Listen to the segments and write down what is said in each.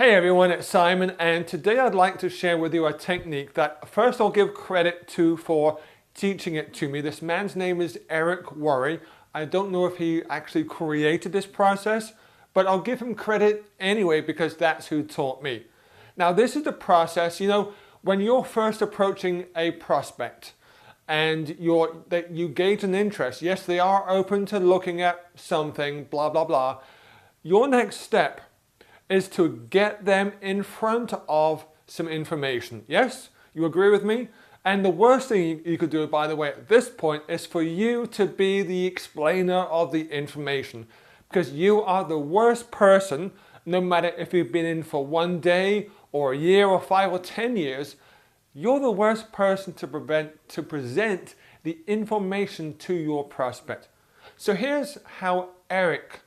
Hey everyone, it's Simon, and today I'd like to share with you a technique that first I'll give credit to for teaching it to me. This man's name is Eric Worre. I don't know if he actually created this process, but I'll give him credit anyway because that's who taught me. Now this is the process, when you're first approaching a prospect and you gauge an interest, yes, they are open to looking at something, blah, blah, blah. Your next step is to get them in front of some information. Yes? You agree with me? And the worst thing you could do, by the way, at this point is for you to be the explainer of the information. Because you are the worst person, no matter if you've been in for 1 day or a year or 5 or 10 years, you're the worst person to present the information to your prospect. So here's how Eric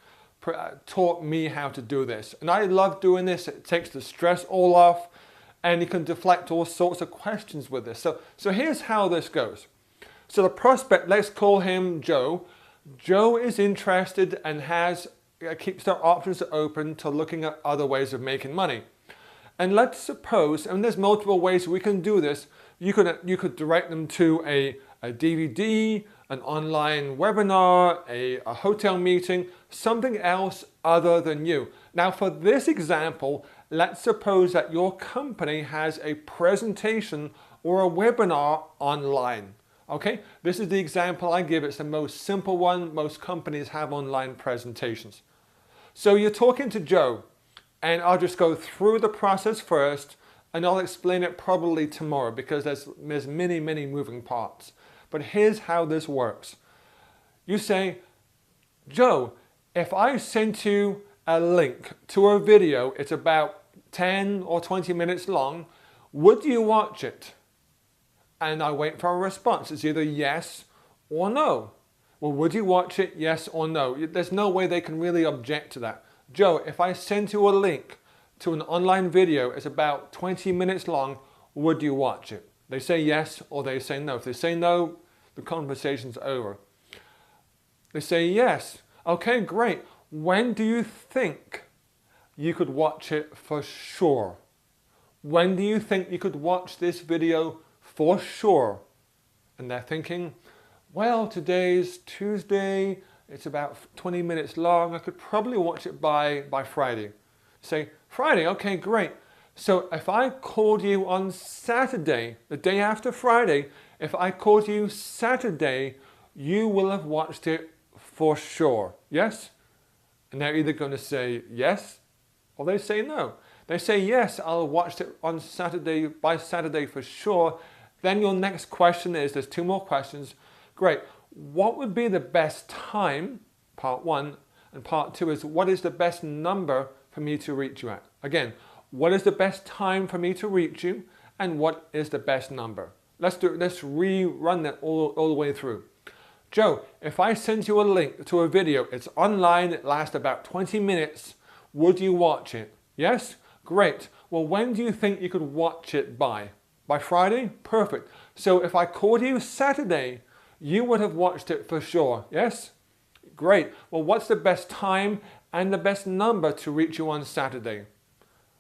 taught me how to do this, and I love doing this. It takes the stress all off and you can deflect all sorts of questions with this. So here's how this goes. So the prospect, let's call him Joe. Joe is interested and keeps their options open to looking at other ways of making money. And let's suppose, and there's multiple ways we can do this, you could direct them to a DVD, an online webinar, a hotel meeting, something else other than you. Now for this example, let's suppose that your company has a presentation or a webinar online. Okay, this is the example I give. It's the most simple one. Most companies have online presentations. So you're talking to Joe, and I'll just go through the process first, and I'll explain it probably tomorrow because there's many moving parts. But here's how this works. You say, Joe, if I sent you a link to a video, it's about 10 or 20 minutes long, would you watch it? And I wait for a response. It's either yes or no. Well, would you watch it, yes or no? There's no way they can really object to that. Joe, if I sent you a link to an online video, it's about 20 minutes long, would you watch it? They say yes or they say no. If they say no, the conversation's over. They say yes. Okay, great. When do you think you could watch it for sure? When do you think you could watch this video for sure? And they're thinking, well, today's Tuesday, it's about 20 minutes long. I could probably watch it by Friday. Say, Friday, okay, great. So if I called you on Saturday, the day after Friday, if I called you Saturday, you will have watched it for sure, yes? And they're either going to say yes, or they say no. They say yes, I'll watch it on Saturday, by Saturday for sure. Then your next question is, there's 2 more questions. Great, what would be the best time, part 1, and part 2 is, what is the best number for me to reach you at? Again, what is the best time for me to reach you, and what is the best number? Let's rerun that all the way through. Joe, if I send you a link to a video, it's online, it lasts about 20 minutes, would you watch it? Yes? Great. Well, when do you think you could watch it by? By Friday? Perfect. So if I called you Saturday, you would have watched it for sure, yes? Great. Well, what's the best time and the best number to reach you on Saturday?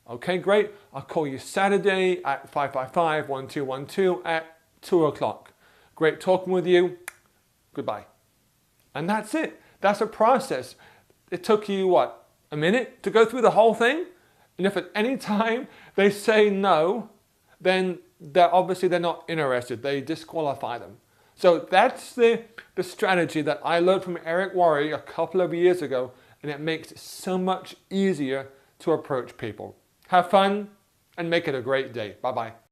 Okay, great. I'll call you Saturday at 555-1212 at 2 o'clock. Great talking with you. Goodbye. And that's it. That's a process. It took you, what, a minute to go through the whole thing? And if at any time they say no, then obviously they're not interested. They disqualify them. So that's the strategy that I learned from Eric Worre a couple of years ago, and it makes it so much easier to approach people. Have fun and make it a great day. Bye-bye.